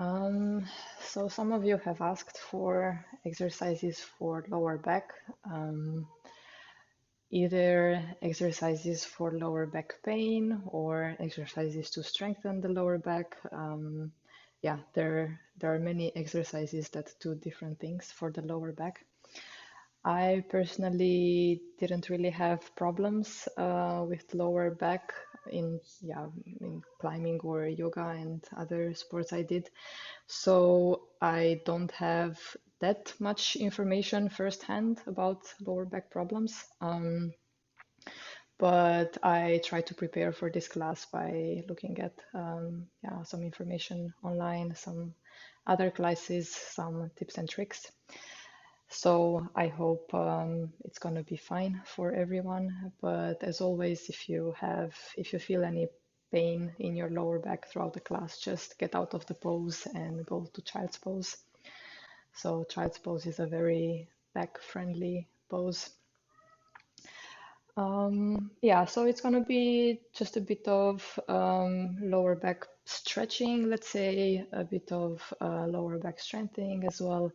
Um, so some of you have asked for exercises for lower back, either exercises for lower back pain or exercises to strengthen the lower back. Yeah, there are many exercises that do different things for the lower back. I personally didn't really have problems with lower back in climbing or yoga and other sports I did. So I don't have that much information firsthand about lower back problems. But I try to prepare for this class by looking at some information online, some other classes, some tips and tricks. So I hope it's going to be fine for everyone. But as always, if you feel any pain in your lower back throughout the class, just get out of the pose and go to child's pose. So child's pose is a very back-friendly pose. Yeah, so it's going to be just a bit of lower back stretching, let's say, a bit of lower back strengthening as well,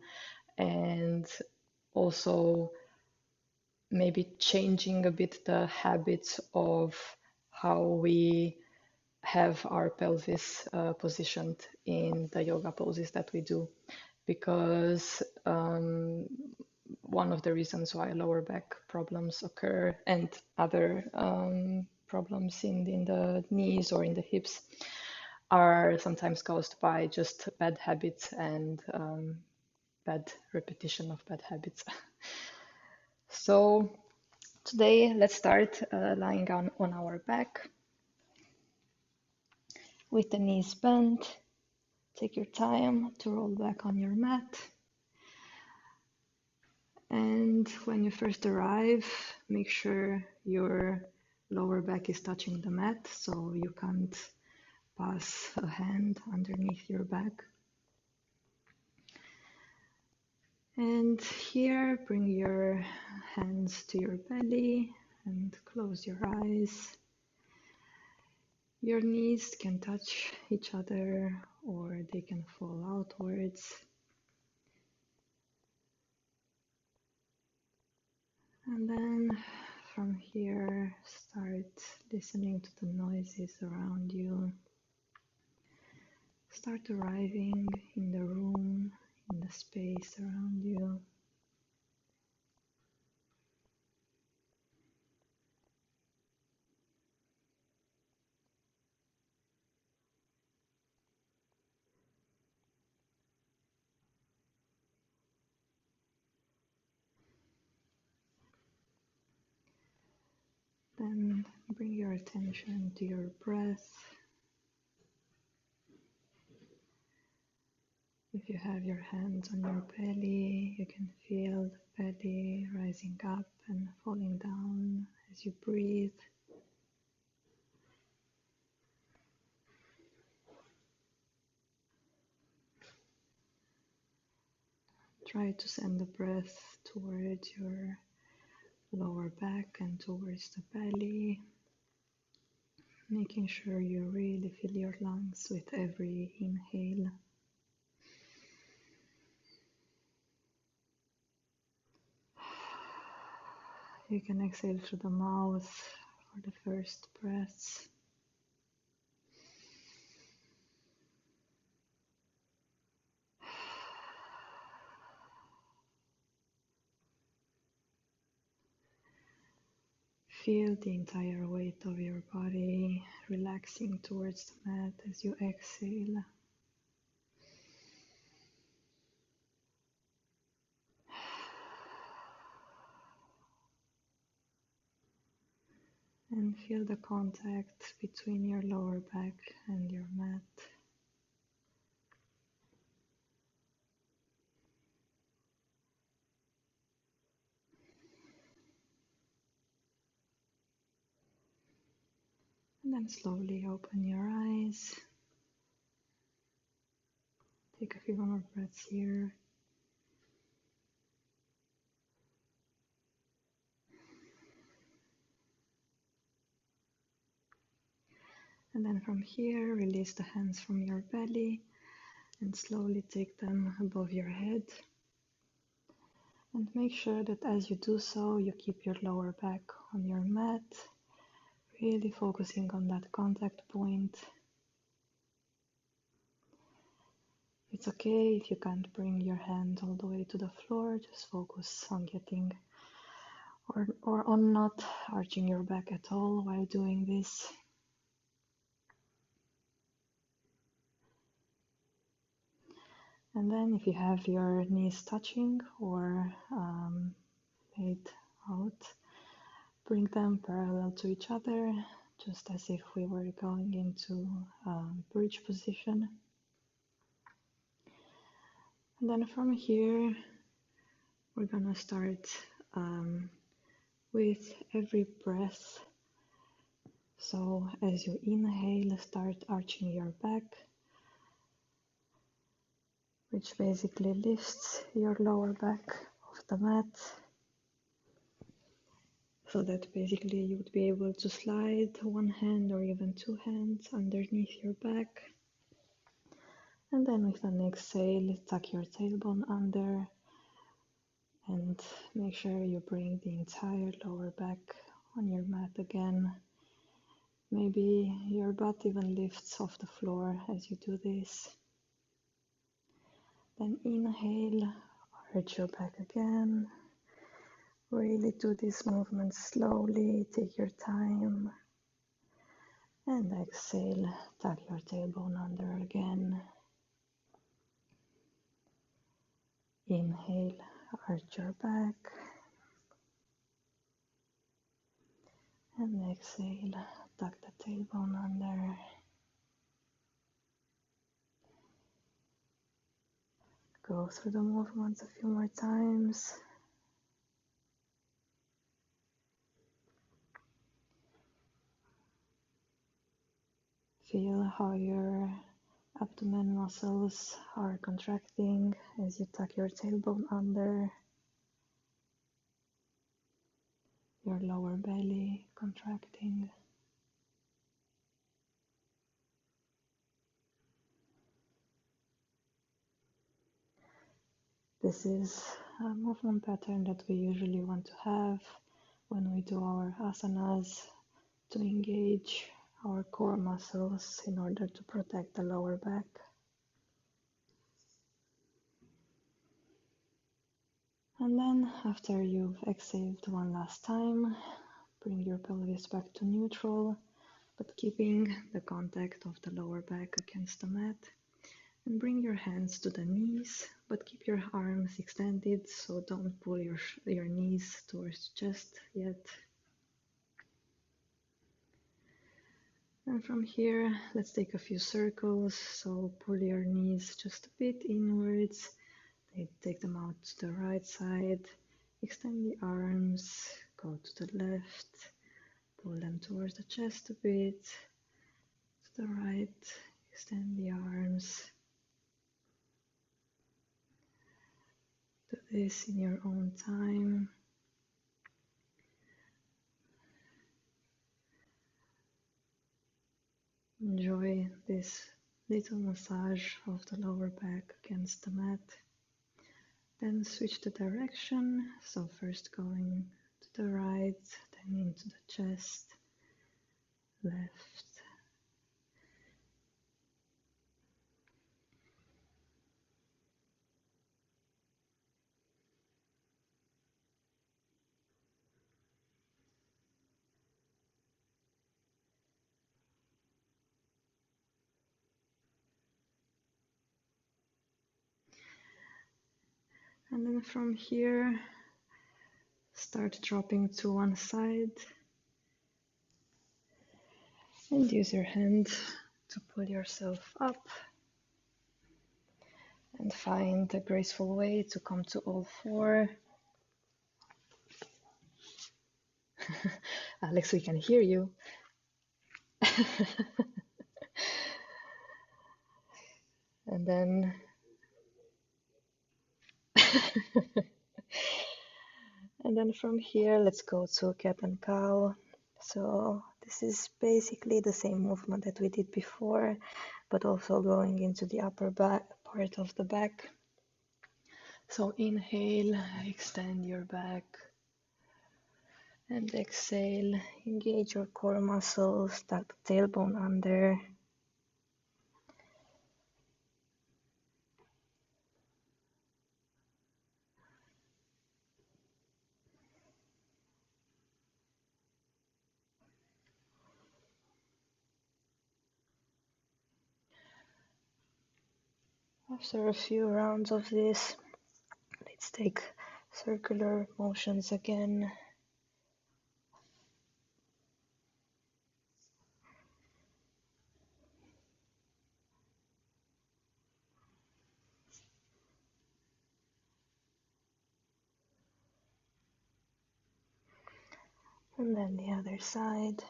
and also maybe changing a bit the habits of how we have our pelvis positioned in the yoga poses that we do, because one of the reasons why lower back problems occur and other problems in the knees or in the hips are sometimes caused by just bad habits and bad repetition of bad habits. So today, let's start lying down on our back with the knees bent. Take your time to roll back on your mat. And when you first arrive, make sure your lower back is touching the mat so you can't pass a hand underneath your back. And here, bring your hands to your belly and close your eyes. Your knees can touch each other or they can fall outwards. And then from here, start listening to the noises around you. Start arriving in the room, in the space around you. Then bring your attention to your breath. If you have your hands on your belly, you can feel the belly rising up and falling down as you breathe. Try to send the breath towards your lower back and towards the belly, making sure you really fill your lungs with every inhale. You can exhale through the mouth for the first breaths. Feel the entire weight of your body relaxing towards the mat as you exhale. And feel the contact between your lower back and your mat. And then slowly open your eyes. Take a few more breaths here. And then from here, release the hands from your belly and slowly take them above your head. And make sure that as you do so, you keep your lower back on your mat, really focusing on that contact point. It's okay if you can't bring your hand all the way to the floor, just focus on getting or on not arching your back at all while doing this. And then if you have your knees touching or made out, bring them parallel to each other, just as if we were going into bridge position. And then from here, we're gonna start with every breath. So as you inhale, start arching your back, which basically lifts your lower back off the mat, so that basically you would be able to slide one hand or even two hands underneath your back. And then with an exhale, tuck your tailbone under and make sure you bring the entire lower back on your mat again. Maybe your butt even lifts off the floor as you do this. Then inhale, arch your back again. Really do this movement slowly, take your time. And exhale, tuck your tailbone under again. Inhale, arch your back. And exhale, tuck the tailbone under. Go through the movements a few more times. Feel how your abdomen muscles are contracting as you tuck your tailbone under, your lower belly contracting. This is a movement pattern that we usually want to have when we do our asanas to engage our core muscles in order to protect the lower back. And then after you've exhaled one last time, bring your pelvis back to neutral, but keeping the contact of the lower back against the mat. And bring your hands to the knees, but keep your arms extended, so don't pull your knees towards the chest yet. And from here, let's take a few circles. So pull your knees just a bit inwards. Take them out to the right side. Extend the arms, go to the left. Pull them towards the chest a bit. To the right, extend the arms. Do this in your own time. Enjoy this little massage of the lower back against the mat. Then switch the direction. So first going to the right, then into the chest, left. And then from here, start dropping to one side and use your hand to pull yourself up and find a graceful way to come to all four. Alex, we can hear you. And then and then from here, let's go to cat and cow. So this is basically the same movement that we did before, but also going into the upper back part of the back. So inhale, extend your back, and exhale, engage your core muscles, tuck the tailbone under. After a few rounds of this, let's take circular motions again. And then the other side.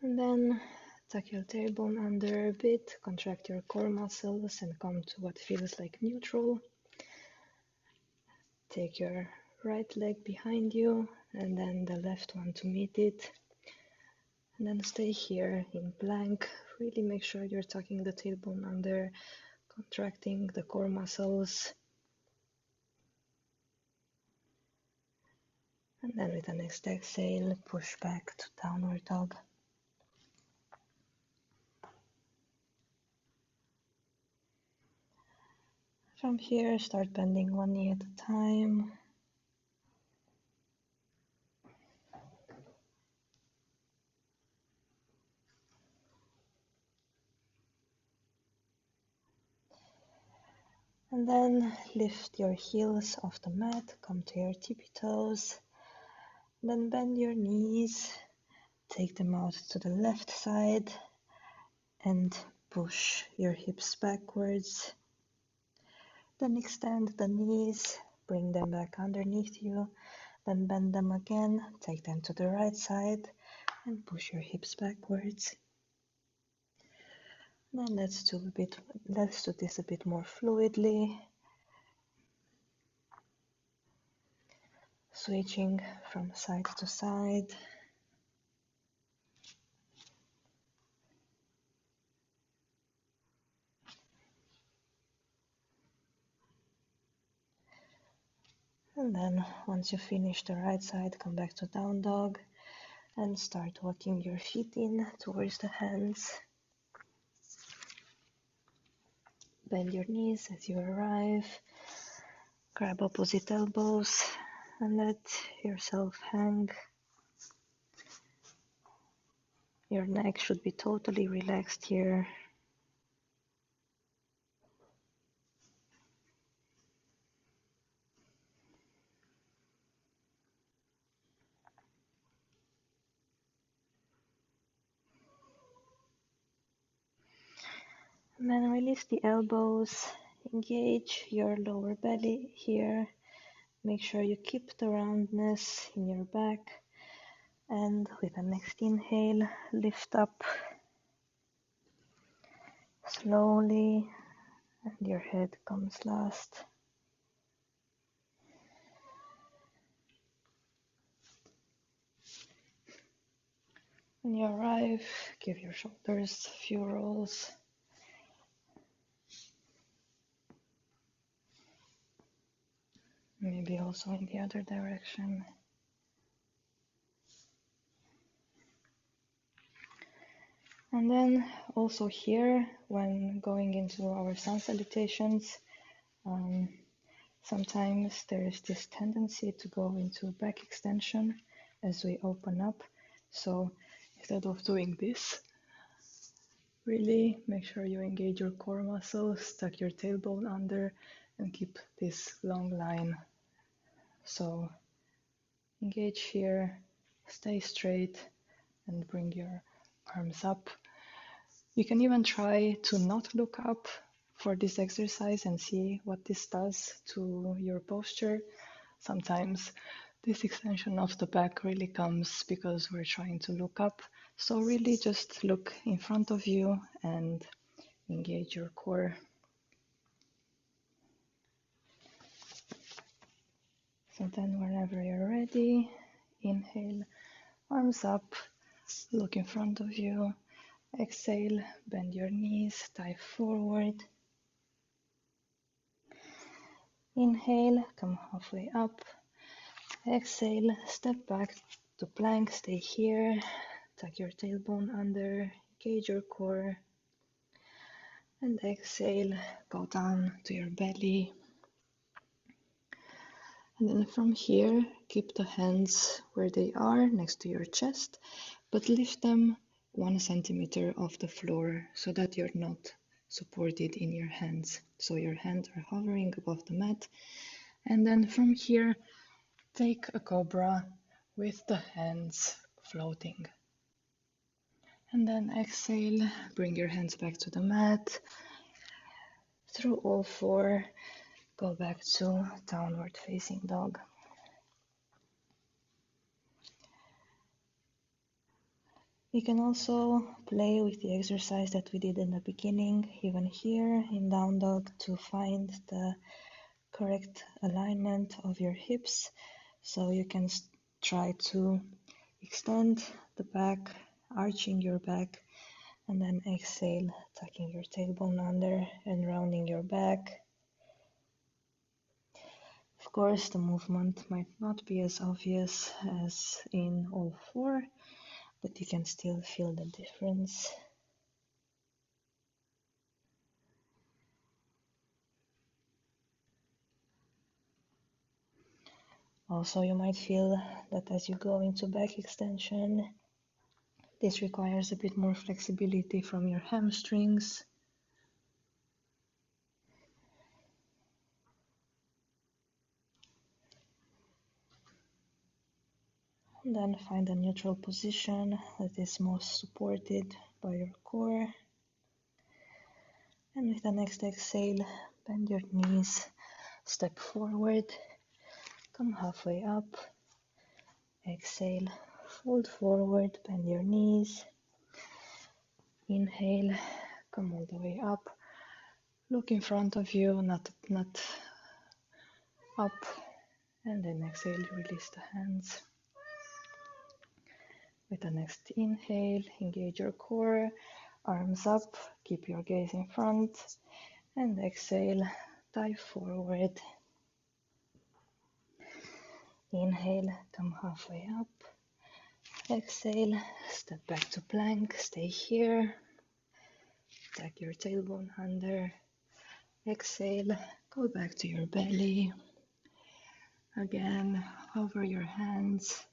And then tuck your tailbone under a bit, contract your core muscles and come to what feels like neutral. Take your right leg behind you and then the left one to meet it. And then stay here in plank. Really make sure you're tucking the tailbone under, contracting the core muscles. And then with the next exhale, push back to downward dog. From here, start bending one knee at a time. And then lift your heels off the mat, come to your tippy toes. Then bend your knees, take them out to the left side and push your hips backwards. Then extend the knees, bring them back underneath you, then bend them again, take them to the right side and push your hips backwards. Then let's do this a bit more fluidly. Switching from side to side. And then once you finish the right side, come back to down dog and start walking your feet in towards the hands. Bend your knees as you arrive. Grab opposite elbows and let yourself hang. Your neck should be totally relaxed here. And then release the elbows, engage your lower belly here. Make sure you keep the roundness in your back. And with the next inhale, lift up slowly, and your head comes last. When you arrive, give your shoulders a few rolls. Maybe also in the other direction. And then also here, when going into our sun salutations, sometimes there is this tendency to go into back extension as we open up. So instead of doing this, really make sure you engage your core muscles, tuck your tailbone under, and keep this long line. So engage here, stay straight, and bring your arms up. You can even try to not look up for this exercise and see what this does to your posture. Sometimes this extension of the back really comes because we're trying to look up. So really just look in front of you and engage your core. So And then whenever you're ready, inhale, arms up, look in front of you. Exhale, bend your knees, dive forward. Inhale, come halfway up. Exhale, step back to plank, stay here. Tuck your tailbone under, engage your core. And exhale, go down to your belly. And then from here, keep the hands where they are, next to your chest, but lift them 1 centimeter off the floor so that you're not supported in your hands. So your hands are hovering above the mat. And then from here, take a cobra with the hands floating. And then exhale, bring your hands back to the mat. Through all four, go back to downward facing dog. You can also play with the exercise that we did in the beginning, even here in down dog, to find the correct alignment of your hips. So you can try to extend the back, arching your back, and then exhale, tucking your tailbone under and rounding your back. Of course, the movement might not be as obvious as in all four, but you can still feel the difference. Also, you might feel that as you go into back extension, this requires a bit more flexibility from your hamstrings. And then find a neutral position that is most supported by your core. And with the next exhale, bend your knees, step forward, come halfway up. Exhale, fold forward, bend your knees. Inhale, come all the way up. Look in front of you, not up. And then exhale, release the hands. With the next inhale, engage your core, arms up, keep your gaze in front. And exhale, dive forward. Inhale, come halfway up. Exhale, step back to plank, stay here. Tuck your tailbone under. Exhale, go back to your belly. Again, hover your hands.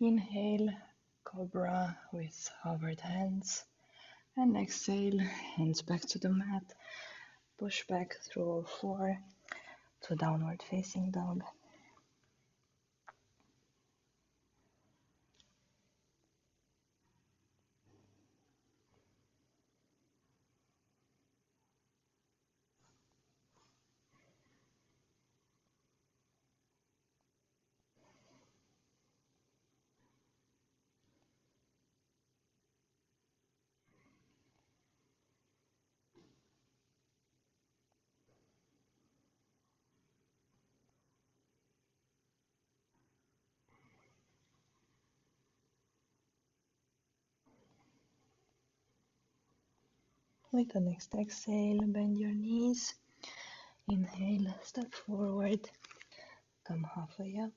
Inhale, cobra with hovered hands. And exhale, hands back to the mat. Push back through all four to downward facing dog. With the next exhale, bend your knees. Inhale, step forward, come halfway up.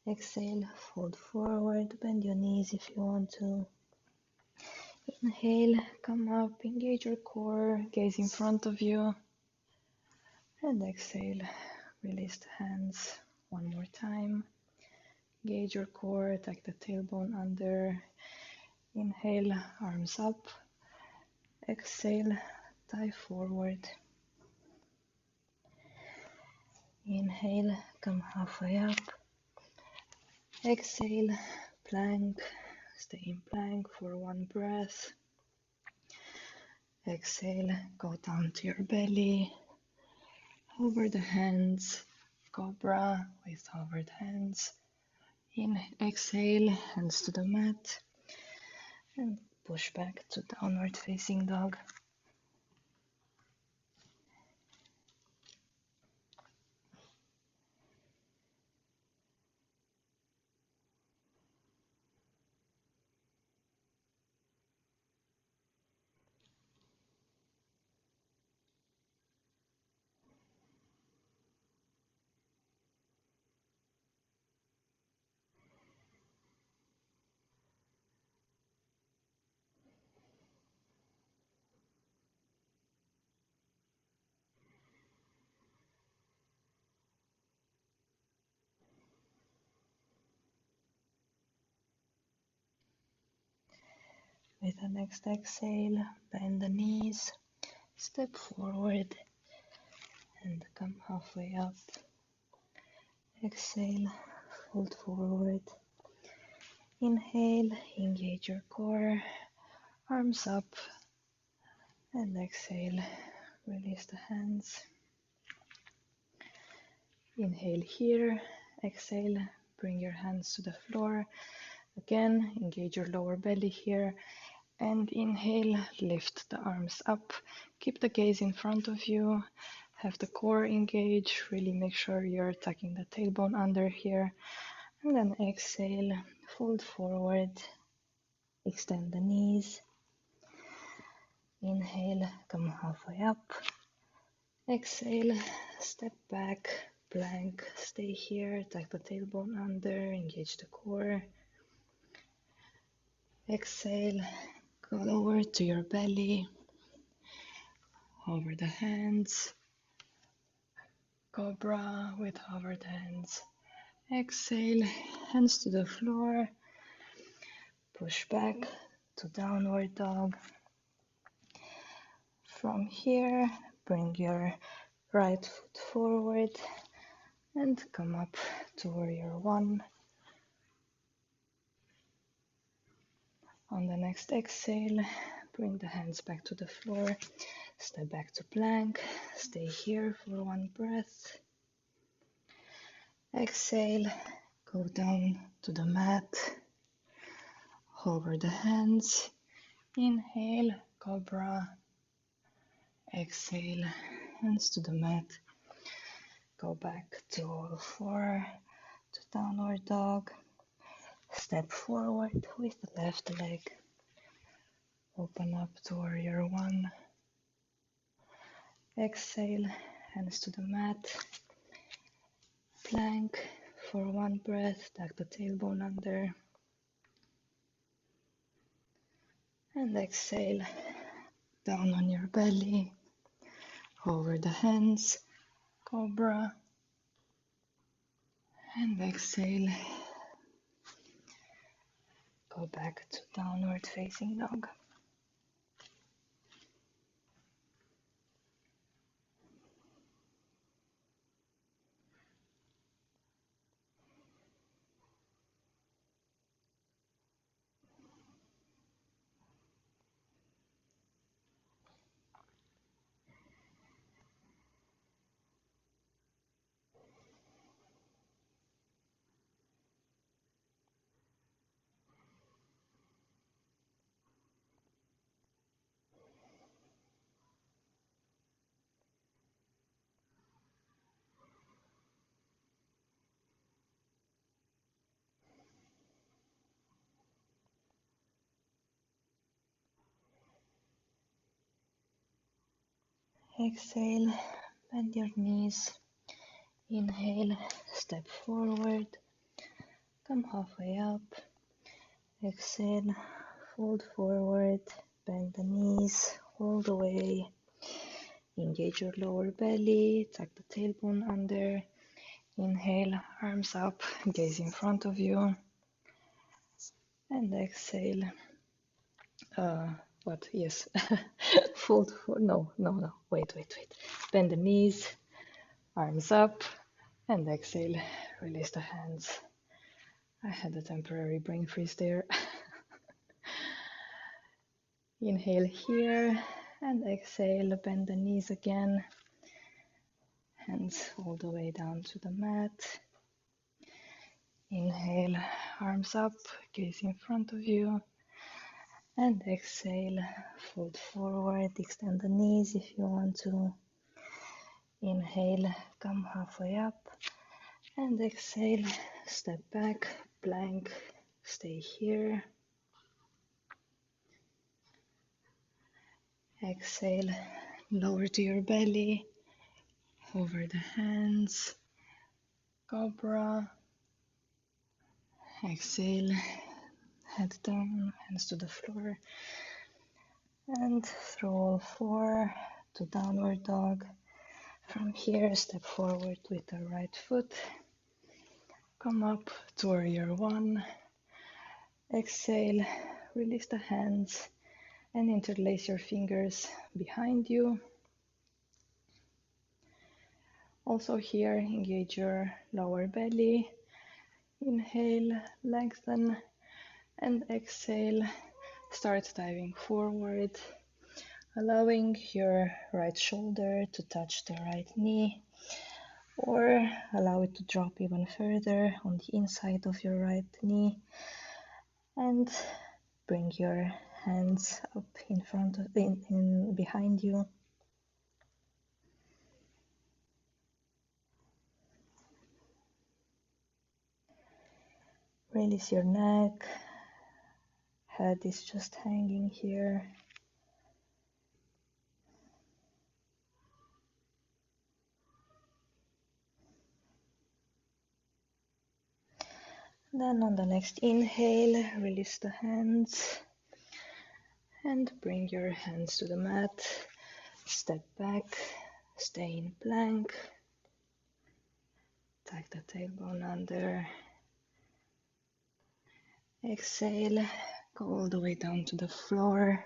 Exhale, fold forward, bend your knees if you want to. Inhale, come up, engage your core, gaze in front of you. And exhale, release the hands one more time. Engage your core, tuck the tailbone under. Inhale, arms up. Exhale, dive forward. Inhale, come halfway up. Exhale, plank. Stay in plank for one breath. Exhale, go down to your belly. Hover the hands, cobra with hovered hands. Exhale, hands to the mat. And push back to downward facing dog. With the next exhale, bend the knees, step forward, and come halfway up. Exhale, fold forward. Inhale, engage your core, arms up, and exhale, release the hands. Inhale here, exhale, bring your hands to the floor. Again, engage your lower belly here, and inhale, lift the arms up. Keep the gaze in front of you, have the core engage, really make sure you're tucking the tailbone under here. And then exhale, fold forward, extend the knees. Inhale, come halfway up. Exhale, step back, plank, stay here, tuck the tailbone under, engage the core. Exhale, go lower to your belly, over the hands, cobra with hovered hands. Exhale, hands to the floor, push back to downward dog. From here, bring your right foot forward and come up to warrior one. On the next exhale, bring the hands back to the floor, step back to plank, stay here for one breath. Exhale, go down to the mat, hover the hands. Inhale, cobra. Exhale, hands to the mat. Go back to all four, to downward dog. Step forward with the left leg. Open up to warrior one. Exhale, hands to the mat. Plank for one breath. Tuck the tailbone under. And exhale, down on your belly. Over the hands, cobra. And exhale, go back to downward facing dog. Exhale, bend your knees. Inhale, step forward. Come halfway up. Exhale, fold forward. Bend the knees all the way. Engage your lower belly. Tuck the tailbone under. Inhale, arms up, gaze in front of you. And exhale. Yes. Fold. No. Wait. Bend the knees. Arms up, and exhale, release the hands. I had a temporary brain freeze there. Inhale here, and exhale, bend the knees again. Hands all the way down to the mat. Inhale, arms up, gaze in front of you. And exhale, fold forward, extend the knees if you want to. Inhale, come halfway up. And exhale, step back, plank, stay here. Exhale, lower to your belly, over the hands, cobra. Exhale, head down, hands to the floor. And throw all four to downward dog. From here, step forward with the right foot. Come up to warrior one. Exhale, release the hands and interlace your fingers behind you. Also here, engage your lower belly. Inhale, lengthen, and exhale, start diving forward, allowing your right shoulder to touch the right knee, or allow it to drop even further on the inside of your right knee, and bring your hands up in front of behind you. Release your neck. Head is just hanging here. Then on the next inhale, release the hands and bring your hands to the mat. Step back, stay in plank. Tuck the tailbone under. Exhale, go all the way down to the floor.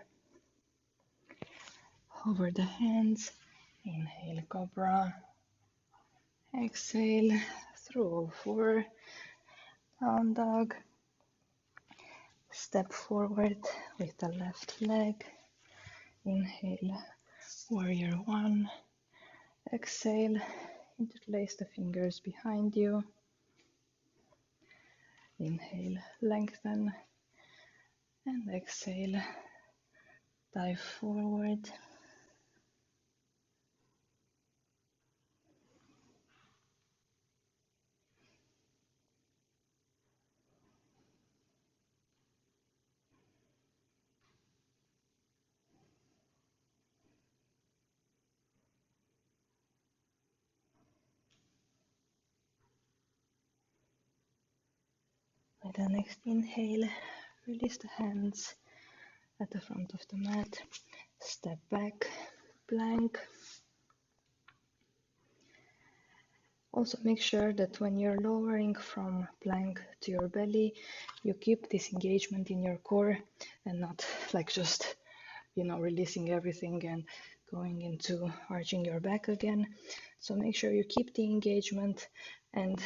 Over the hands. Inhale, cobra. Exhale, through all four. Down dog. Step forward with the left leg. Inhale, warrior one. Exhale, interlace the fingers behind you. Inhale, lengthen. And exhale, dive forward. With the next inhale, release the hands at the front of the mat. Step back, plank. Also make sure that when you're lowering from plank to your belly, you keep this engagement in your core and not like just, releasing everything and going into arching your back again. So make sure you keep the engagement and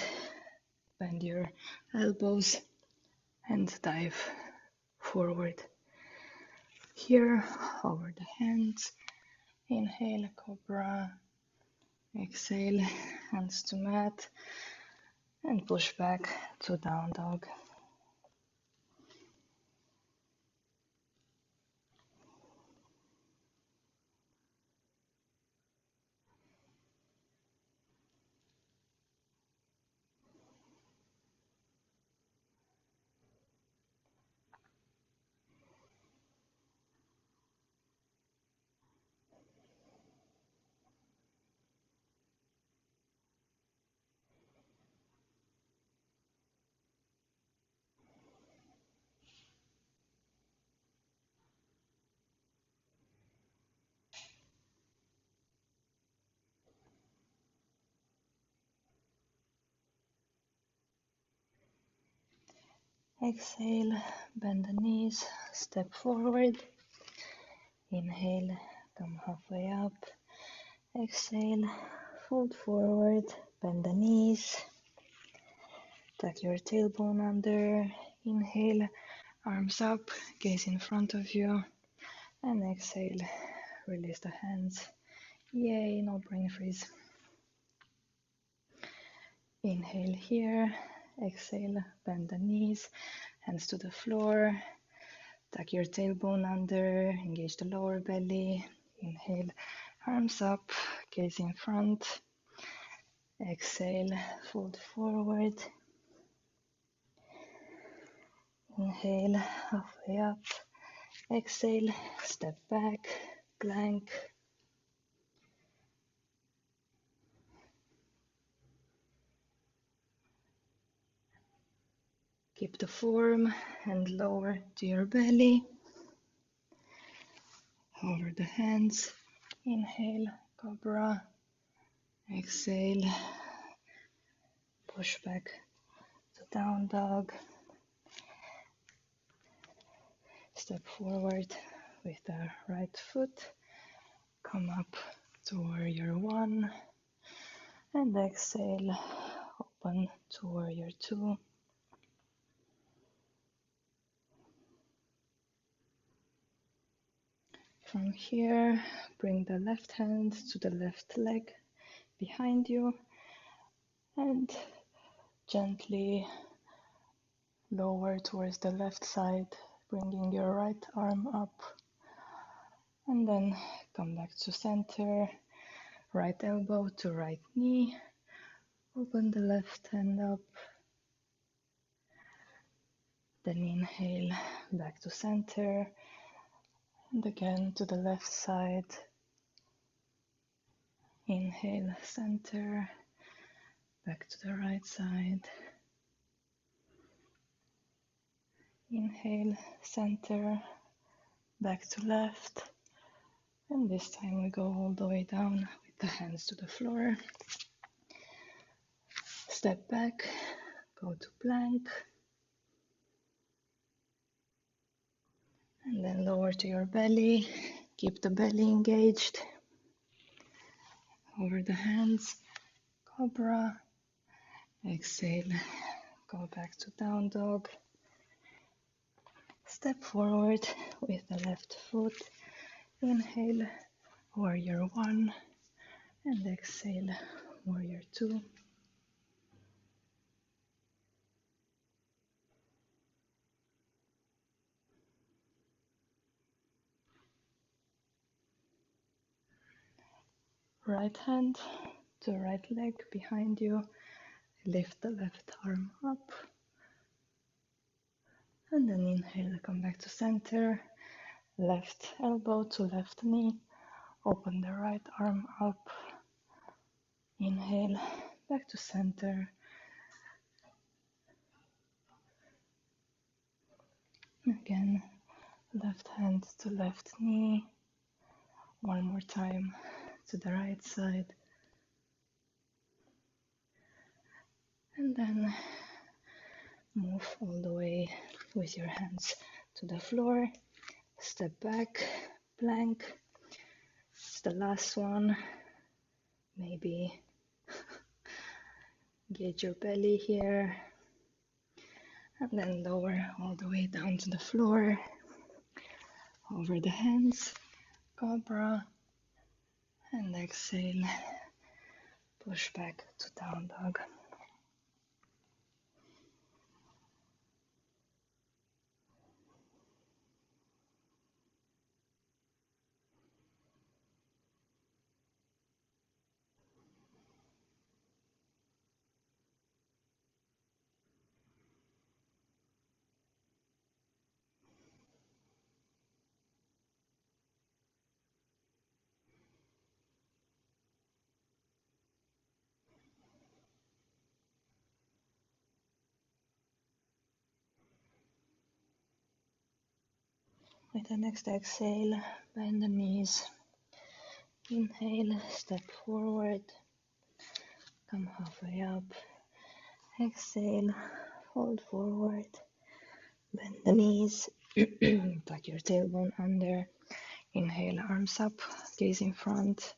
bend your elbows and dive forward. Here, over the hands. Inhale, cobra. Exhale, hands to mat. And push back to down dog. Exhale, bend the knees, step forward. Inhale, come halfway up. Exhale, fold forward, bend the knees. Tuck your tailbone under. Inhale, arms up, gaze in front of you. And exhale, release the hands. Yay, no brain freeze. Inhale here. Exhale, bend the knees, hands to the floor. Tuck your tailbone under, engage the lower belly. Inhale, arms up, gaze in front. Exhale, fold forward. Inhale, halfway up. Exhale, step back, plank. Keep the form and lower to your belly. Over the hands. Inhale, cobra. Exhale, push back to down dog. Step forward with the right foot. Come up to warrior one. And exhale, open to warrior two. From here, bring the left hand to the left leg behind you and gently lower towards the left side, bringing your right arm up. And then come back to center, right elbow to right knee. Open the left hand up. Then inhale back to center. And again to the left side. Inhale, center, back to the right side. Inhale, center, back to left. And this time we go all the way down with the hands to the floor. Step back, go to plank. And then lower to your belly. Keep the belly engaged. Over the hands, cobra. Exhale, go back to down dog. Step forward with the left foot. Inhale, warrior one. And exhale, warrior two. Right hand to right leg behind you. Lift the left arm up. And then inhale, come back to center. Left elbow to left knee. Open the right arm up. Inhale, back to center. Again, left hand to left knee. One more time to the right side. And then move all the way with your hands to the floor. Step back, plank. It's the last one. Maybe get your belly here. And then lower all the way down to the floor. Over the hands, cobra. And exhale, push back to down dog. With the next exhale, bend the knees. Inhale, step forward. Come halfway up. Exhale, fold forward. Bend the knees. Tuck your tailbone under. Inhale, arms up, gaze in front.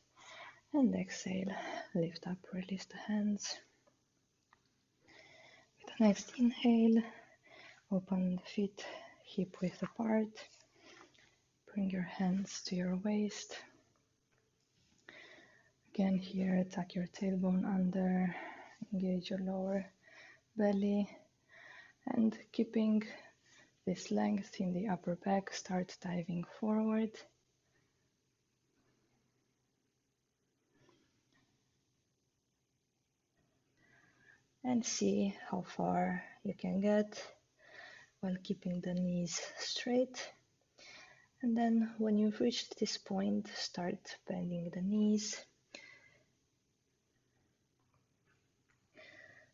And exhale, lift up, release the hands. With the next inhale, open the feet hip width apart. Bring your hands to your waist. Again here, tuck your tailbone under, engage your lower belly, and keeping this length in the upper back, start diving forward. And see how far you can get while keeping the knees straight. And then when you've reached this point, start bending the knees.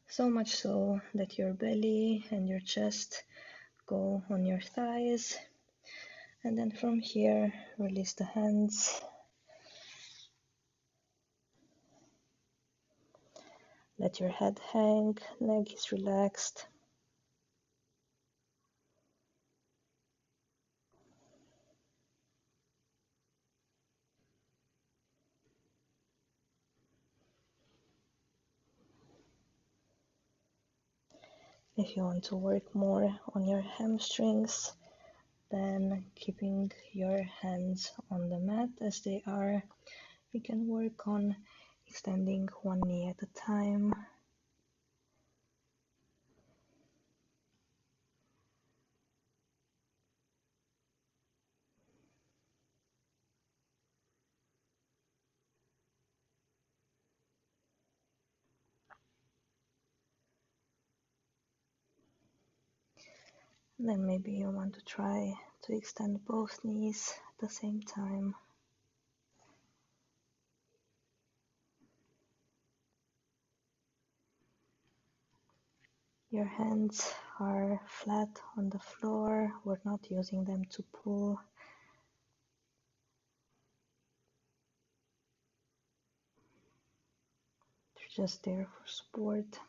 So much so that your belly and your chest go on your thighs. And then from here, release the hands. Let your head hang, neck is relaxed. If you want to work more on your hamstrings, then keeping your hands on the mat as they are, you can work on extending one knee at a time. Then maybe you want to try to extend both knees at the same time. Your hands are flat on the floor. We're not using them to pull. They're just there for support.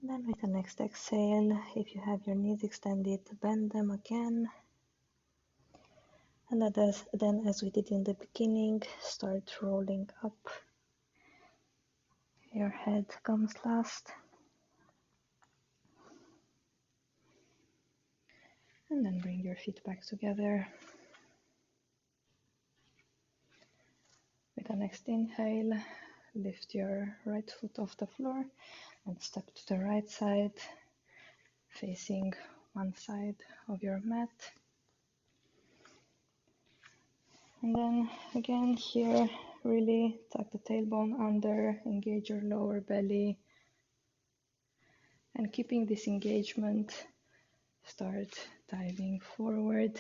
And then with the next exhale, if you have your knees extended, bend them again. And then, as we did in the beginning, start rolling up. Your head comes last. And then bring your feet back together. With the next inhale, lift your right foot off the floor and step to the right side, facing one side of your mat. And then again here, really tuck the tailbone under, engage your lower belly. And keeping this engagement, start diving forward.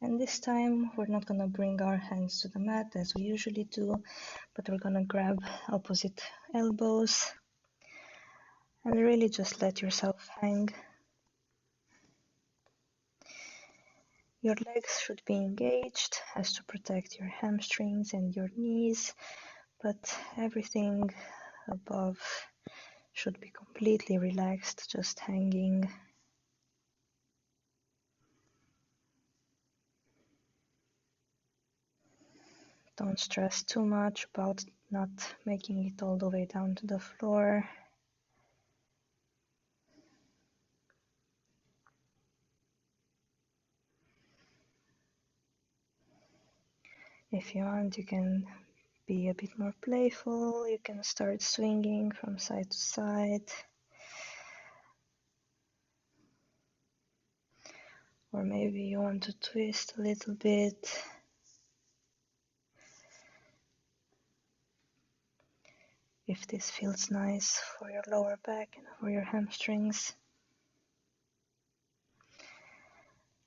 And this time we're not going to bring our hands to the mat as we usually do, but we're going to grab opposite elbows and really just let yourself hang. Your legs should be engaged as to protect your hamstrings and your knees, but everything above should be completely relaxed, just hanging. Don't stress too much about not making it all the way down to the floor. If you want, you can be a bit more playful. You can start swinging from side to side. Or maybe you want to twist a little bit. If this feels nice for your lower back and for your hamstrings.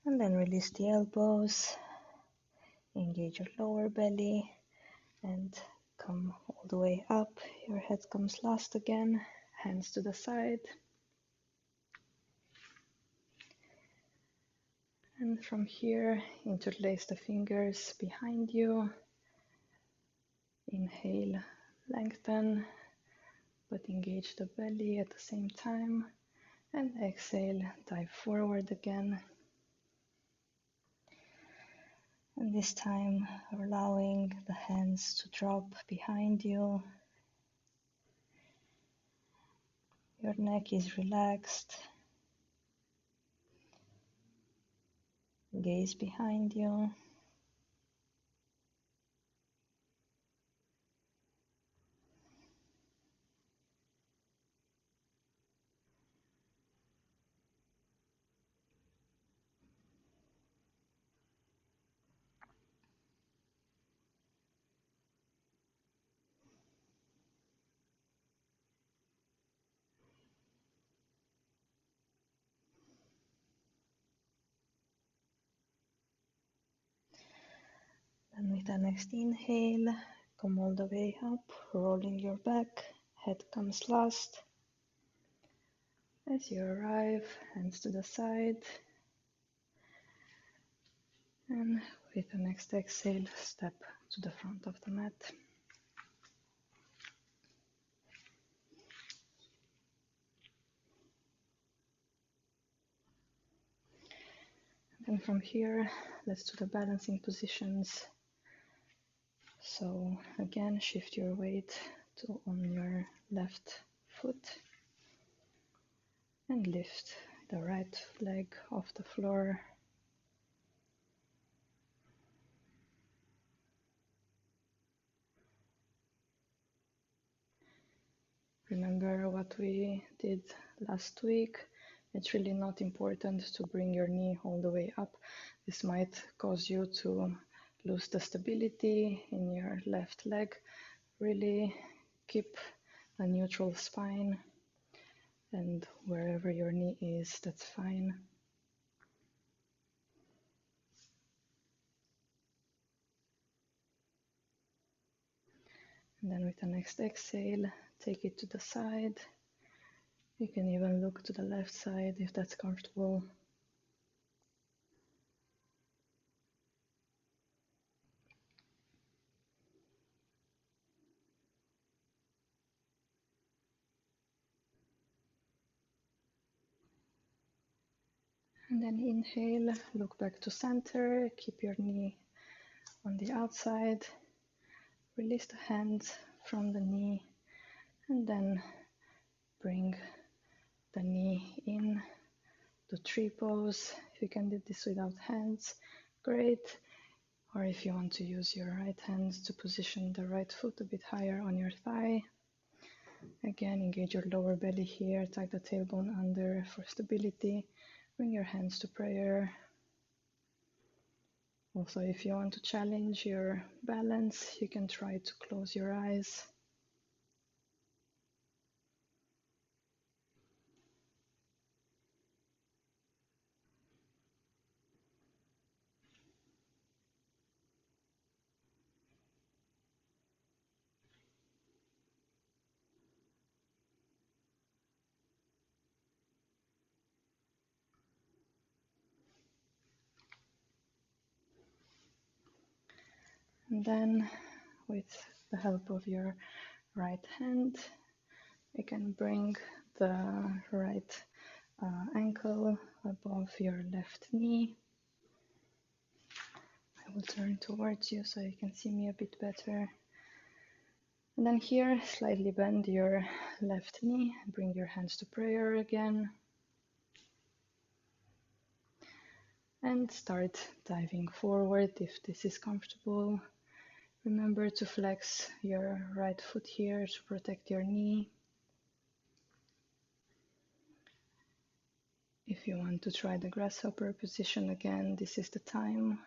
And then release the elbows, engage your lower belly, and come all the way up. Your head comes last again, hands to the side. And from here, interlace the fingers behind you. Inhale, lengthen, but engage the belly at the same time. And exhale, dive forward again. And this time, allowing the hands to drop behind you. Your neck is relaxed. Gaze behind you. And with the next inhale, come all the way up, rolling your back, head comes last. As you arrive, hands to the side. And with the next exhale, step to the front of the mat. And from here, let's do the balancing positions. So again, shift your weight to on your left foot and lift the right leg off the floor. Remember what we did last week. It's really not important to bring your knee all the way up. This might cause you to lose the stability in your left leg. Really keep a neutral spine, and wherever your knee is, that's fine. And then with the next exhale, take it to the side. You can even look to the left side if that's comfortable. And then inhale, look back to center, keep your knee on the outside, release the hands from the knee, and then bring the knee in to tree pose. If you can do this without hands, great. Or if you want to use your right hands to position the right foot a bit higher on your thigh. Again, engage your lower belly here, tuck the tailbone under for stability. Bring your hands to prayer. Also, if you want to challenge your balance, you can try to close your eyes. And then, with the help of your right hand, you can bring the right ankle above your left knee. I will turn towards you so you can see me a bit better. And then here, slightly bend your left knee, bring your hands to prayer again. And start diving forward if this is comfortable. Remember to flex your right foot here to protect your knee. If you want to try the grasshopper position again, this is the time.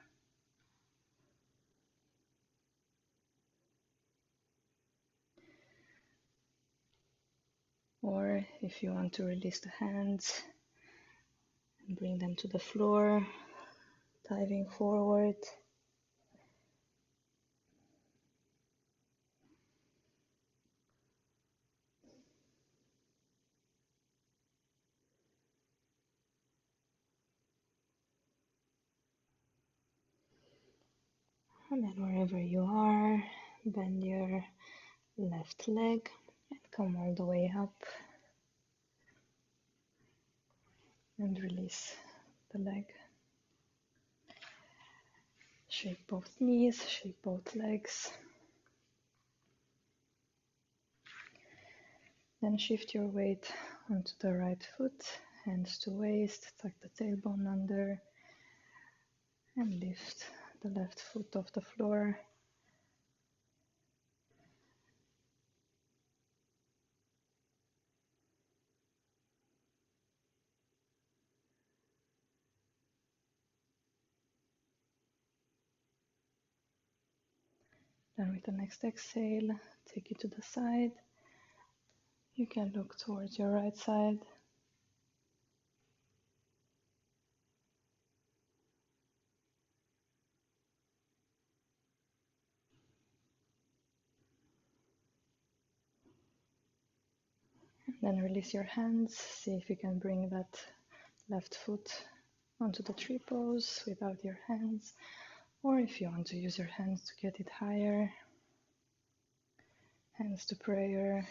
Or if you want to release the hands and bring them to the floor, diving forward. And then wherever you are, bend your left leg and come all the way up and release the leg. Shake both knees, shake both legs. Then shift your weight onto the right foot, hands to waist, tuck the tailbone under, and lift the left foot off the floor. Then with the next exhale, take it to the side. You can look towards your right side. Then release your hands. See if you can bring that left foot onto the tree pose without your hands. Or if you want to use your hands to get it higher, hands to prayer.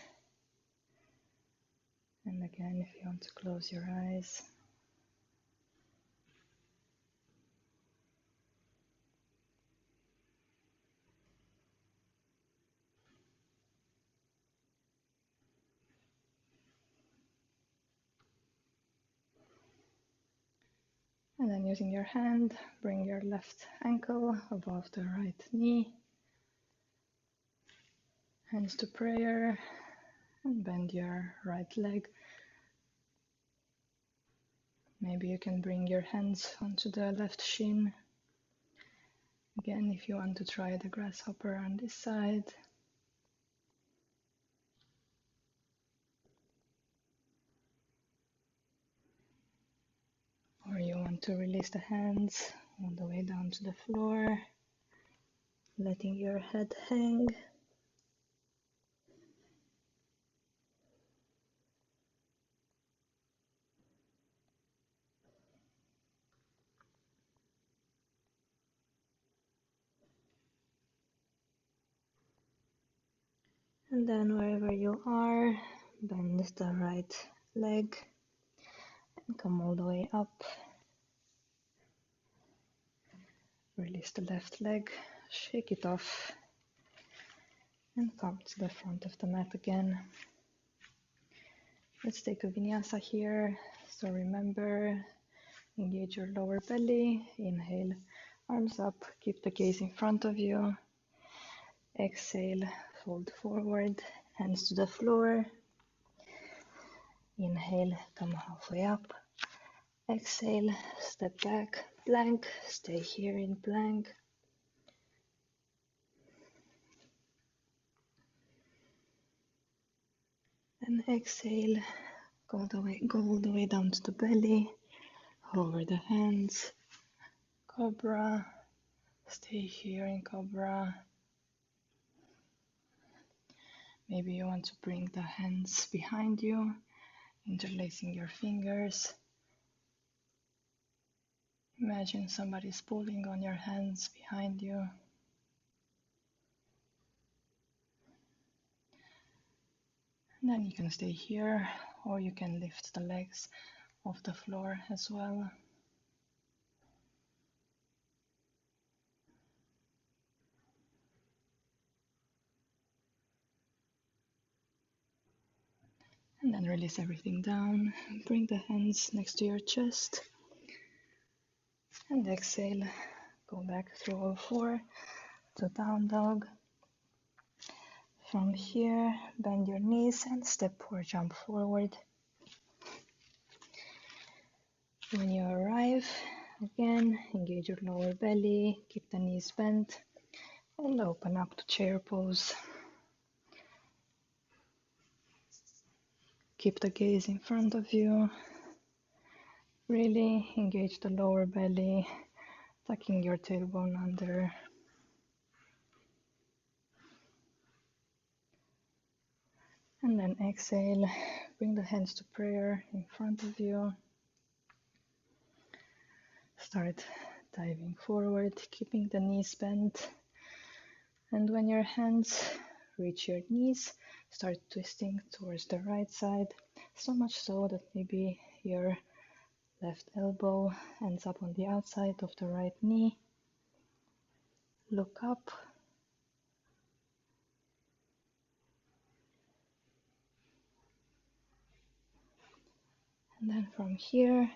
And again, if you want to close your eyes. And then using your hand, bring your left ankle above the right knee. Hands to prayer, and bend your right leg. Maybe you can bring your hands onto the left shin. Again, if you want to try the grasshopper on this side. Or you want to release the hands all the way down to the floor, letting your head hang. And then wherever you are, bend the right leg and come all the way up. Release the left leg, shake it off, and come to the front of the mat again. Let's take a vinyasa here. So remember, engage your lower belly. Inhale, arms up, keep the gaze in front of you. Exhale, fold forward, hands to the floor. Inhale, come halfway up. Exhale, step back, plank, stay here in plank. And exhale, go all the way down to the belly, over the hands, cobra, stay here in cobra. Maybe you want to bring the hands behind you, interlacing your fingers. Imagine somebody's pulling on your hands behind you. And then you can stay here, or you can lift the legs off the floor as well. And then release everything down. Bring the hands next to your chest. And exhale, go back through all four to down dog. From here, bend your knees and step or jump forward. When you arrive, again, engage your lower belly, keep the knees bent, and open up to chair pose. Keep the gaze in front of you. Really engage the lower belly, tucking your tailbone under. And then exhale, bring the hands to prayer in front of you. Start diving forward, keeping the knees bent. And when your hands reach your knees, start twisting towards the right side, so much so that maybe your left elbow ends up on the outside of the right knee. Look up. And then from here,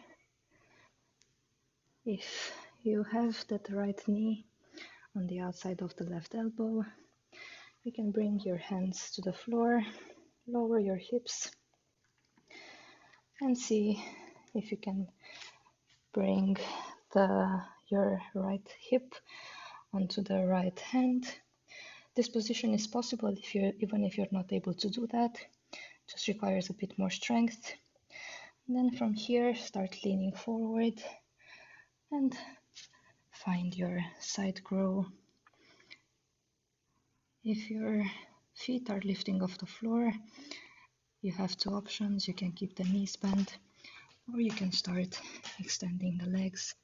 if you have that right knee on the outside of the left elbow, you can bring your hands to the floor, lower your hips, and see if you can bring your right hip onto the right hand. This position is possible even if you're not able to do that. It just requires a bit more strength. And then from here, start leaning forward and find your side crow. If your feet are lifting off the floor, you have two options. You can keep the knees bent, or you can start extending the legs.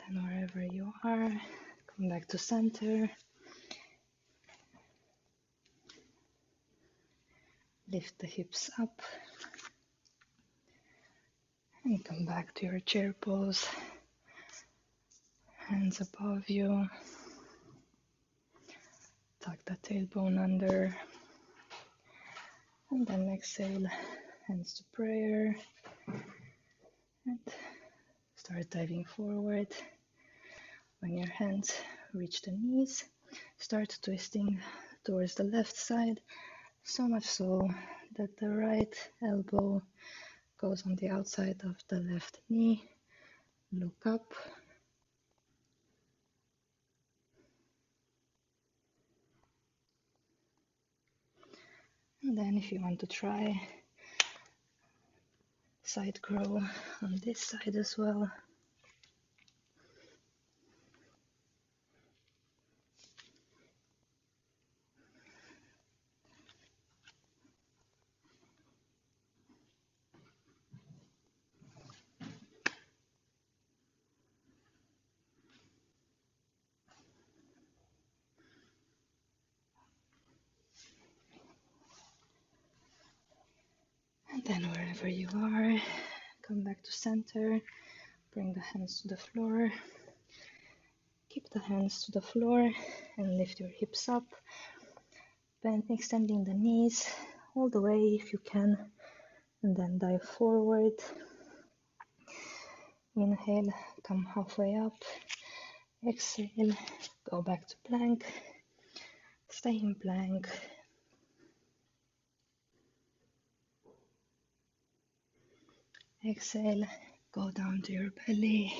Then wherever you are, come back to center. Lift the hips up and come back to your chair pose. Hands above you. the tailbone under. And then exhale, hands to prayer. And start diving forward. When your hands reach the knees, start twisting towards the left side, so much so that the right elbow goes on the outside of the left knee. Look up. And then if you want to try side crow on this side as well. And then wherever you are, come back to center, bring the hands to the floor, keep the hands to the floor and lift your hips up, bend, extending the knees all the way if you can, and then dive forward. Inhale, come halfway up, exhale, go back to plank, stay in plank. Exhale, go down to your belly,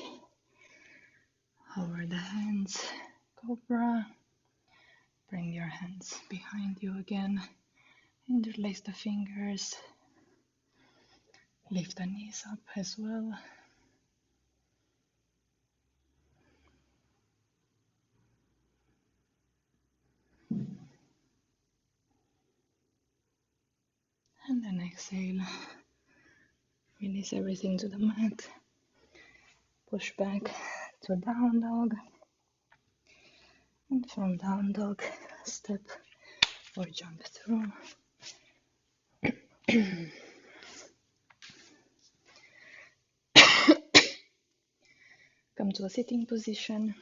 hover the hands, cobra. Bring your hands behind you again, interlace the fingers, lift the knees up as well. And then exhale, release everything to the mat, push back to down dog, and from down dog, step or jump through. Come to a sitting position,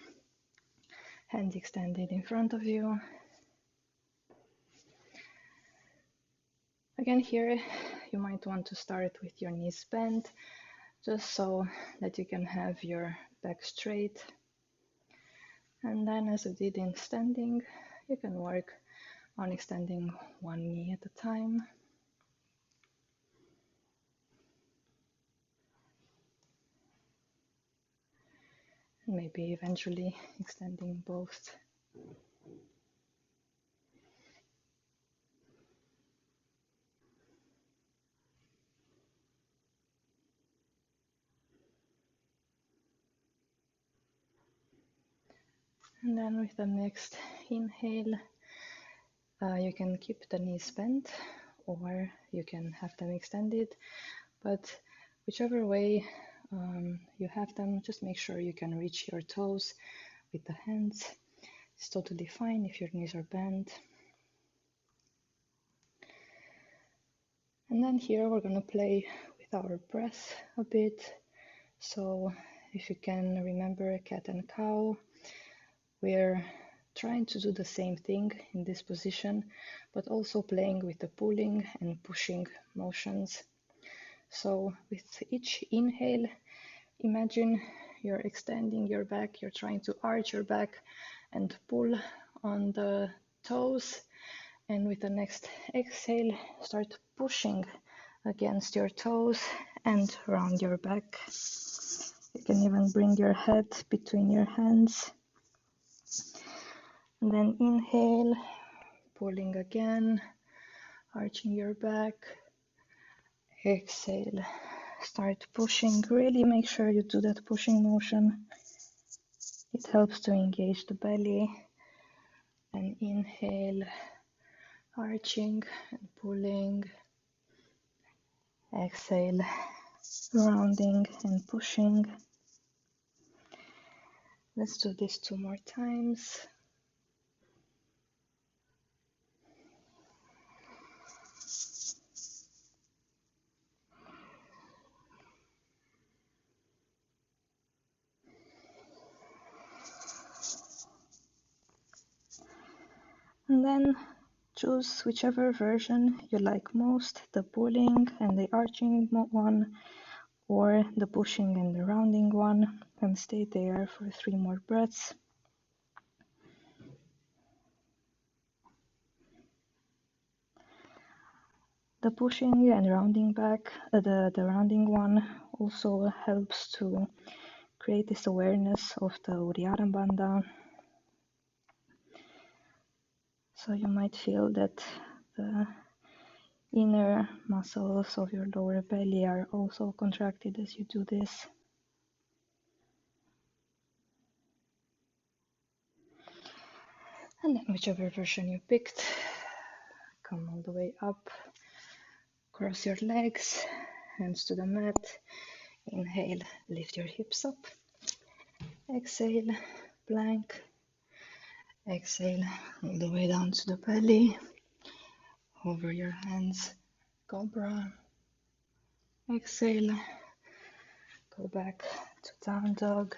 hands extended in front of you. Again here, you might want to start with your knees bent, just so that you can have your back straight. And then as I did in standing, you can work on extending one knee at a time. And maybe eventually extending both. And then with the next inhale, you can keep the knees bent or you can have them extended, but whichever way you have them, just make sure you can reach your toes with the hands. It's totally fine if your knees are bent. And then here we're going to play with our breath a bit. So if you can remember cat and cow, we're trying to do the same thing in this position, but also playing with the pulling and pushing motions. So with each inhale, imagine you're extending your back, you're trying to arch your back and pull on the toes. And with the next exhale, start pushing against your toes and around your back. You can even bring your head between your hands. And then inhale, pulling again, arching your back. Exhale, start pushing. Really make sure you do that pushing motion. It helps to engage the belly. And inhale, arching and pulling. Exhale, rounding and pushing. Let's do this 2 more times. And then choose whichever version you like most, the pulling and the arching one, or the pushing and the rounding one, and stay there for 3 more breaths. The pushing and rounding back, the rounding one also helps to create this awareness of the Uddiyana Bandha. So you might feel that the inner muscles of your lower belly are also contracted as you do this. And then whichever version you picked, come all the way up, cross your legs, hands to the mat. Inhale, lift your hips up. Exhale, plank. Exhale, all the way down to the belly. Over your hands, cobra. Exhale, go back to down dog.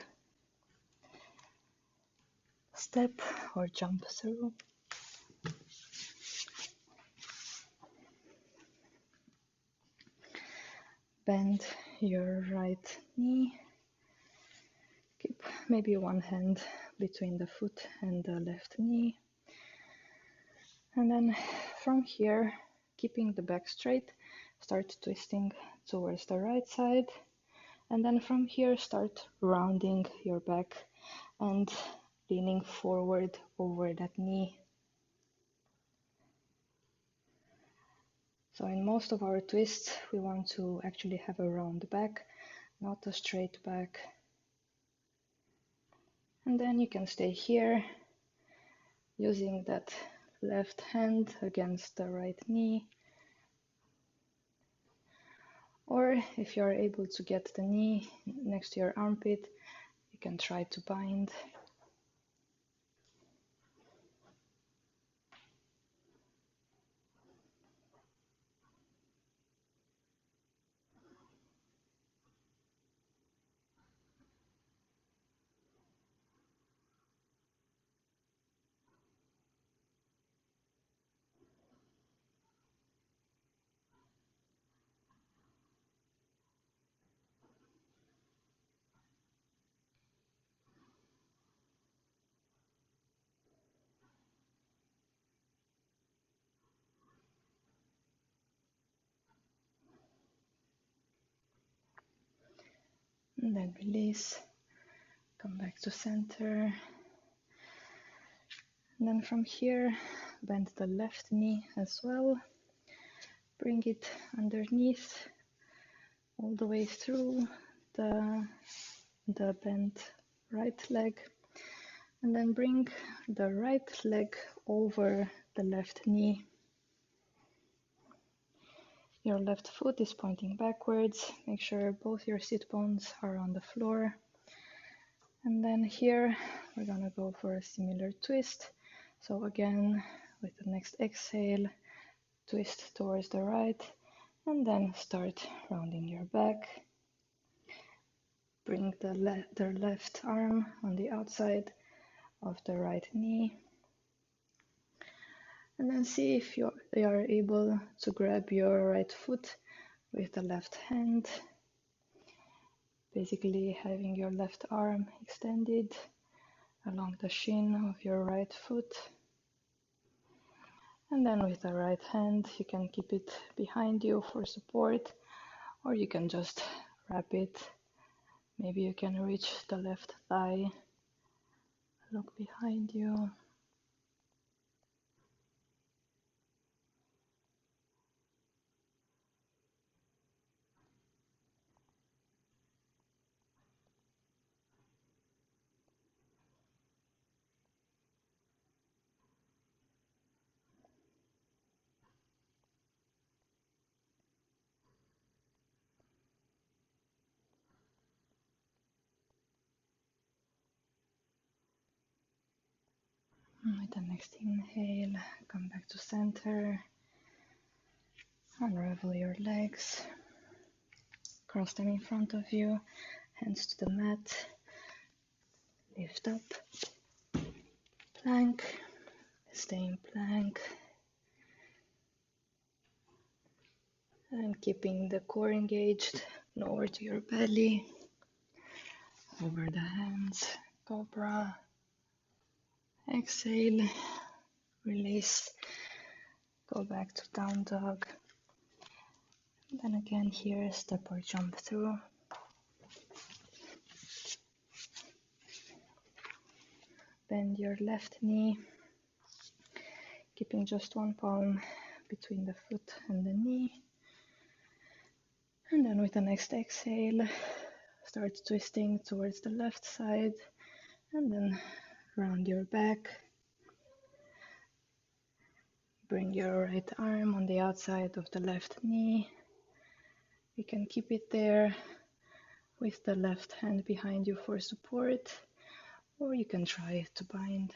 Step or jump through. Bend your right knee. Keep maybe one hand between the foot and the left knee. And then from here, keeping the back straight, start twisting towards the right side. And then from here, start rounding your back and leaning forward over that knee. So in most of our twists, we want to actually have a round back, not a straight back. And then you can stay here, using that left hand against the right knee. Or if you're able to get the knee next to your armpit, you can try to bind. And then release, come back to center. And then from here, bend the left knee as well. Bring it underneath, all the way through the bent right leg. And then bring the right leg over the left knee. Your left foot is pointing backwards. Make sure both your sit bones are on the floor. And then here, we're gonna go for a similar twist. So again, with the next exhale, twist towards the right, and then start rounding your back. Bring the left arm on the outside of the right knee. And then see if you are able to grab your right foot with the left hand. Basically having your left arm extended along the shin of your right foot. And then with the right hand, you can keep it behind you for support, or you can just wrap it. Maybe you can reach the left thigh, look behind you. And with the next inhale, come back to center. Unravel your legs. Cross them in front of you. Hands to the mat. Lift up. Plank. Stay in plank and keeping the core engaged, lower to your belly, over the hands, cobra. Exhale, release, go back to down dog. Then again here, step or jump through. Bend your left knee, keeping just one palm between the foot and the knee. And then with the next exhale, start twisting towards the left side and then round your back. Bring your right arm on the outside of the left knee. You can keep it there with the left hand behind you for support, or you can try to bind.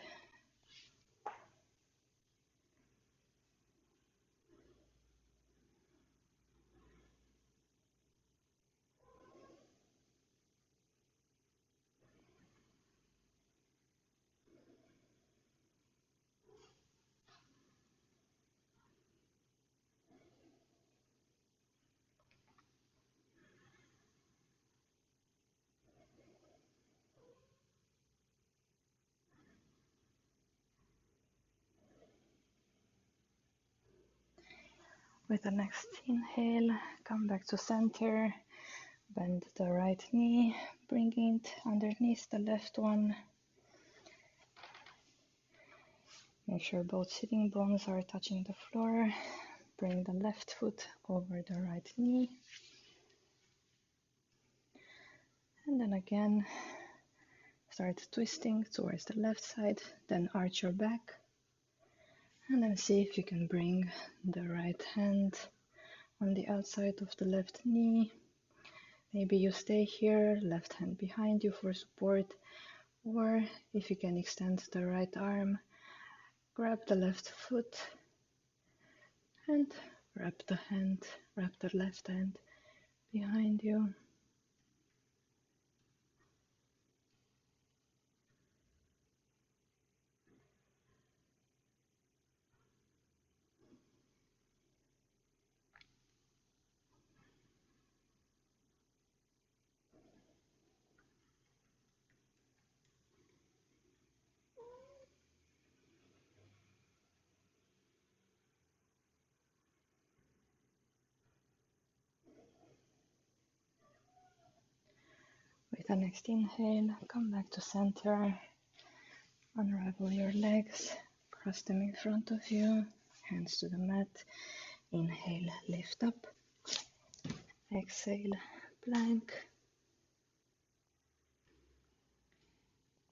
With the next inhale, come back to center, bend the right knee, bring it underneath the left one. Make sure both sitting bones are touching the floor. Bring the left foot over the right knee. And then again, start twisting towards the left side, then arch your back. And then see if you can bring the right hand on the outside of the left knee. Maybe you stay here, left hand behind you for support, or if you can extend the right arm, grab the left foot and wrap the left hand behind you. With the next inhale, come back to center, unravel your legs, cross them in front of you, hands to the mat. Inhale, lift up. Exhale, plank.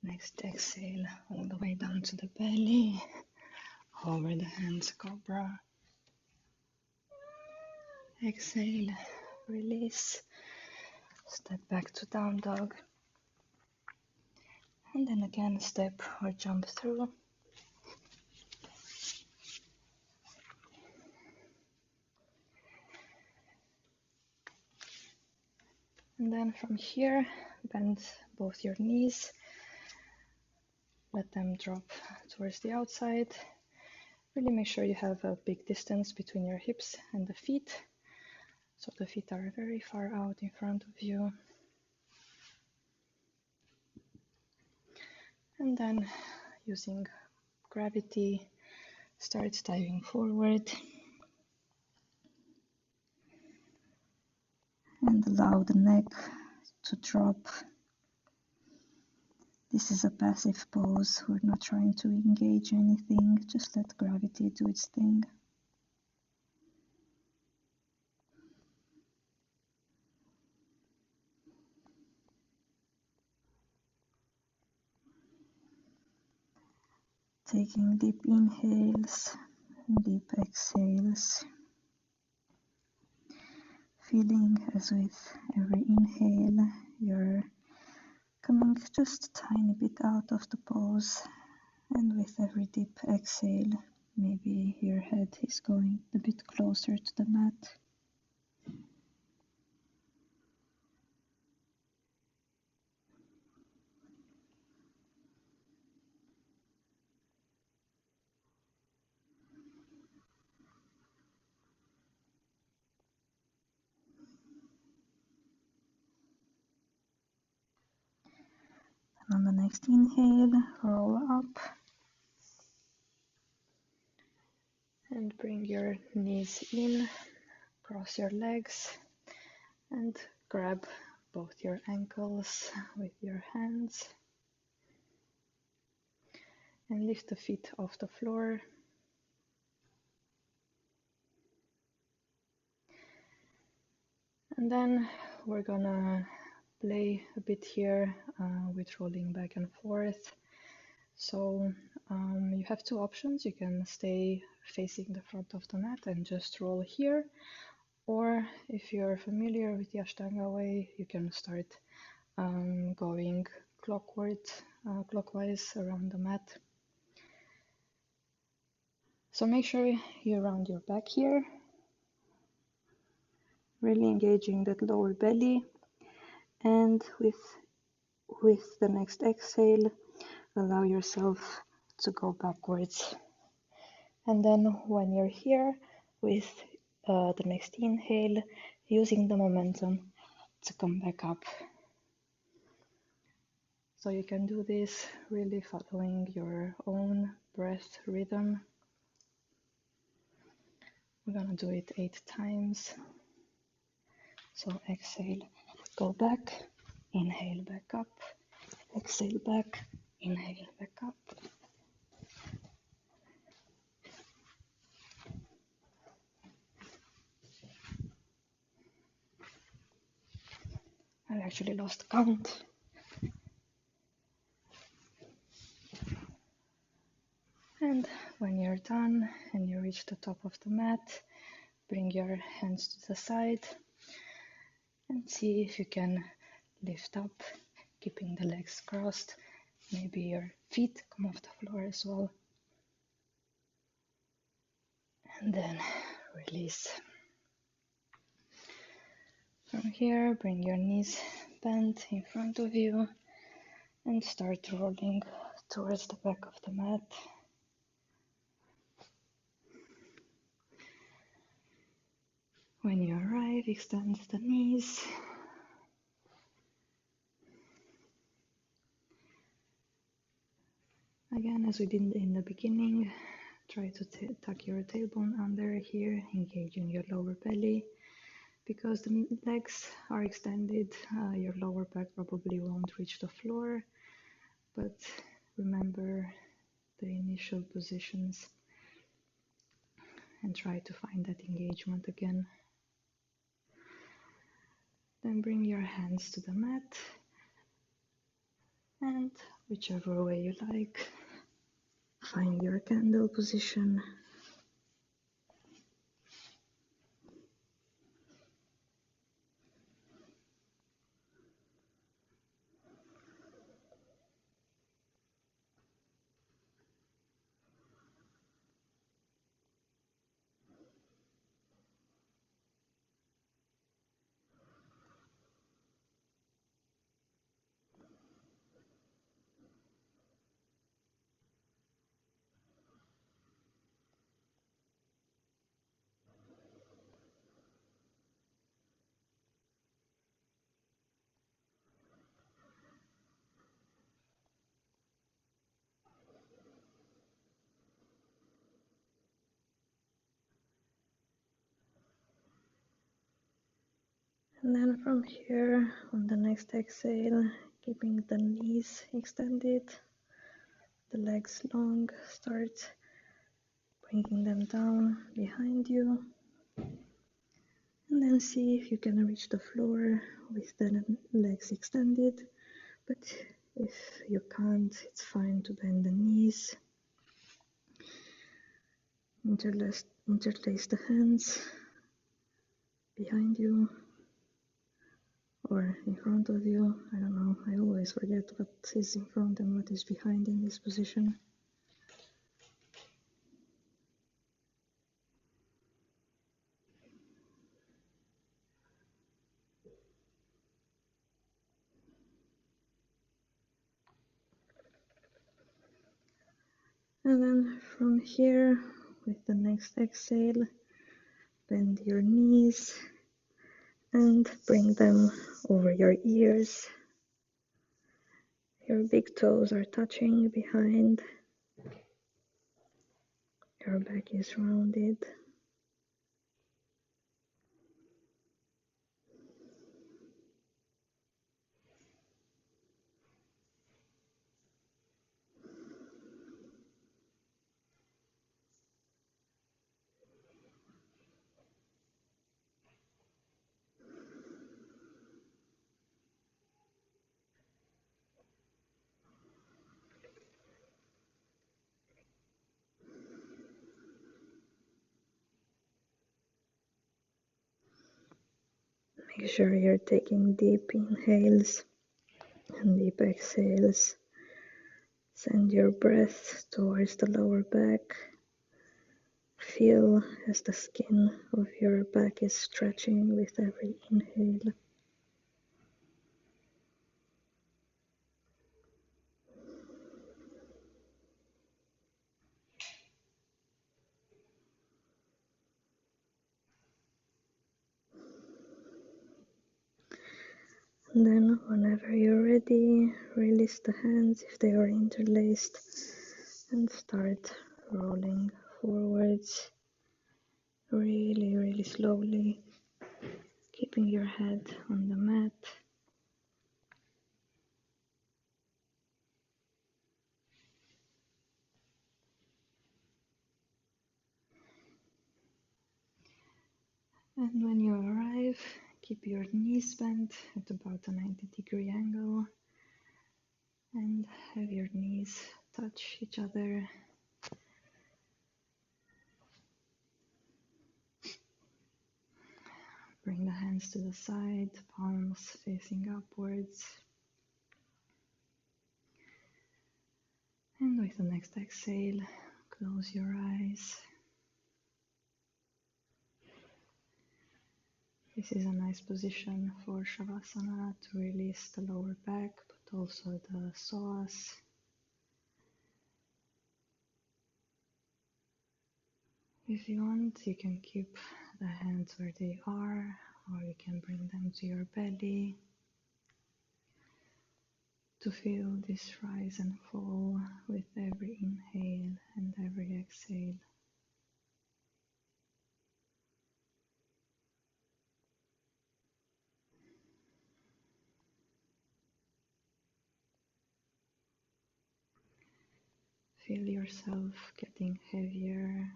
Next exhale, all the way down to the belly, over the hands, cobra. Exhale, release, step back to down dog. And then again, step or jump through. And then from here, bend both your knees. Let them drop towards the outside. Really make sure you have a big distance between your hips and the feet. So the feet are very far out in front of you. And then using gravity, start diving forward. And allow the neck to drop. This is a passive pose. We're not trying to engage anything. Just let gravity do its thing. Taking deep inhales, deep exhales. Feeling as with every inhale, you're coming just a tiny bit out of the pose, and with every deep exhale, maybe your head is going a bit closer to the mat. next inhale, roll up and bring your knees in, cross your legs and grab both your ankles with your hands and lift the feet off the floor. And then we're gonna play a bit here with rolling back and forth. So you have two options. You can stay facing the front of the mat and just roll here, or if you're familiar with the Ashtanga way, you can start going clockwise around the mat. So make sure you round your back here, really engaging that lower belly, and with the next exhale, allow yourself to go backwards. And then when you're here with the next inhale, using the momentum to come back up. So you can do this really following your own breath rhythm. We're gonna do it 8 times. So exhale, go back, inhale, back up, exhale, back, inhale, back up. I actually lost count. And when you're done and you reach the top of the mat, bring your hands to the side and see if you can lift up, keeping the legs crossed. Maybe your feet come off the floor as well. And then release. From here, bring your knees bent in front of you and start rolling towards the back of the mat. When you arrive, extend the knees. Again, as we did in the beginning, try to tuck your tailbone under here, engaging your lower belly. Because the legs are extended, your lower back probably won't reach the floor, but remember the initial positions and try to find that engagement again. Then bring your hands to the mat and whichever way you like, find your candle position. And then from here, on the next exhale, keeping the knees extended, the legs long, start bringing them down behind you. And then see if you can reach the floor with the legs extended. But if you can't, it's fine to bend the knees. Interlace the hands behind you or in front of you. I don't know, I always forget what is in front and what is behind in this position. And then from here, with the next exhale, bend your knees and bring them over your ears. Your big toes are touching behind. Your back is rounded. Make sure you're taking deep inhales and deep exhales. Send your breath towards the lower back. Feel as the skin of your back is stretching with every inhale. And then, whenever you're ready, release the hands if they are interlaced and start rolling forwards really, really slowly, keeping your head on the mat. And when you arrive, keep your knees bent at about a 90-degree angle and have your knees touch each other. Bring the hands to the side, palms facing upwards. And with the next exhale, close your eyes. This is a nice position for Shavasana to release the lower back, but also the psoas. If you want, you can keep the hands where they are, or you can bring them to your belly to feel this rise and fall with every inhale and every exhale. Feel yourself getting heavier.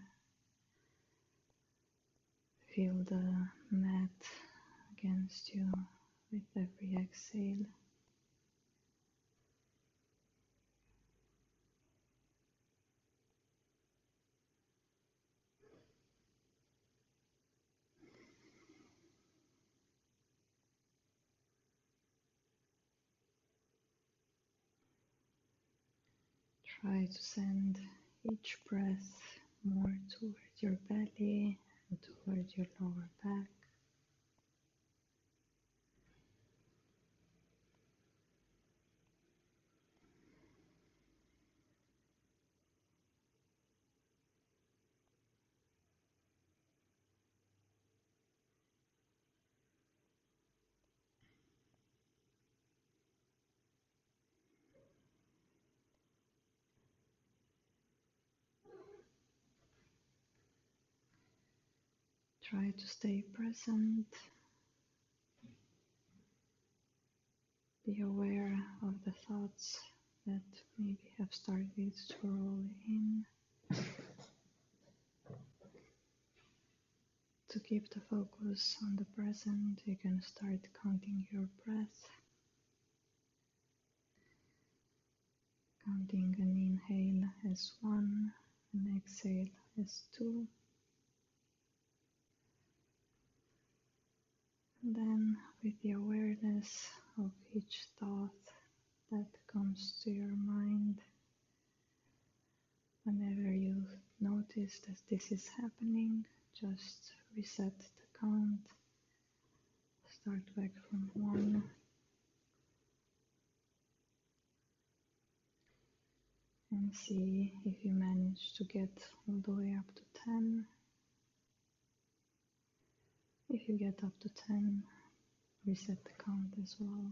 Feel the mat against you with every exhale. Try to send each breath more towards your belly and towards your lower back. Try to stay present. Be aware of the thoughts that maybe have started to roll in. To keep the focus on the present, you can start counting your breath. Counting an inhale as 1, an exhale as 2. And then, with the awareness of each thought that comes to your mind, whenever you notice that this is happening, just reset the count. Start back from 1. And see if you manage to get all the way up to 10. If you get up to 10, reset the count as well.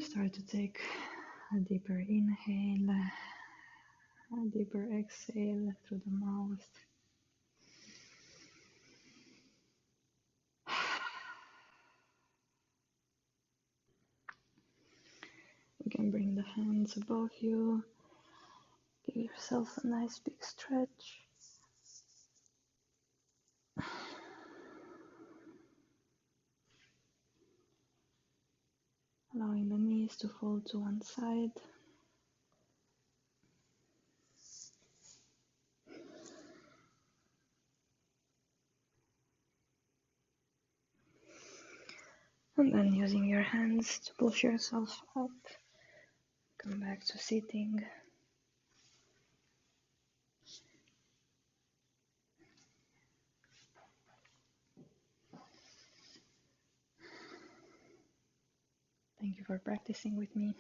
Start to take a deeper inhale, a deeper exhale through the mouth. You can bring the hands above you. Give yourself a nice big stretch. Allowing the knees to fall to one side. And then using your hands to push yourself up. Come back to sitting. Thank you for practicing with me.